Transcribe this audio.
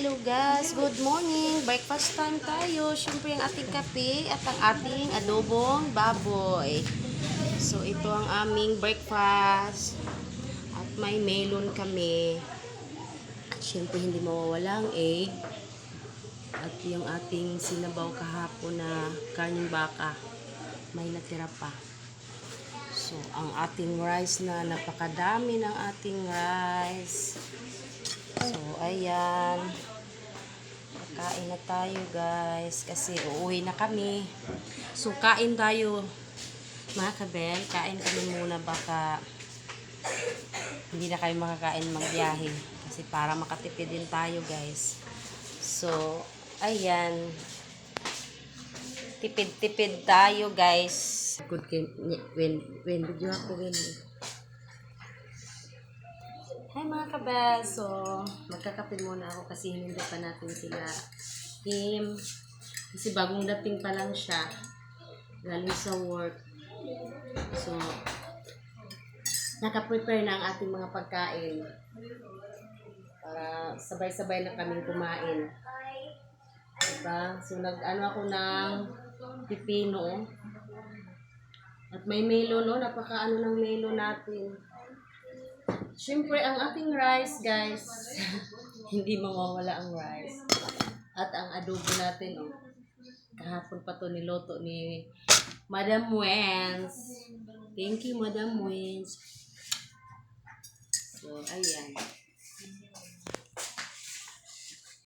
Hello guys, good morning. Breakfast time tayo. Siyempre ang ating kape at ang ating adobong baboy. So ito ang aming breakfast. At may melon kami. Siyempre hindi mawawala ang egg. At yung ating sinabaw kahapon na karning baka. May natira pa. So ang ating rice na napakadami ng ating rice. So, ayan. Kain na tayo, guys. Kasi uuwi na kami. So, kain tayo. Mga kabel, kain kami muna. Baka hindi na kayo makakain magbiyahe. Kasi para makatipid din tayo, guys. So, ayan. Tipid-tipid tayo, guys. Good when video ako, when hi mga kabel, so magkakape muna ako kasi hindi pa natin sila Kim. Kasi bagong dating pa lang siya galing sa work. So naka-prepare na ang ating mga pagkain para sabay-sabay na kaming kumain. Diba? So nag-ano ako ng pipino at may melon, no? Napaka-ano ng melon natin. Siyempre, ang ating rice, guys, hindi mawawala ang rice. At ang adobo natin, oh, kahapon pa to niloto ni Madam Wens. Thank you, Madam Wens. So, ayan.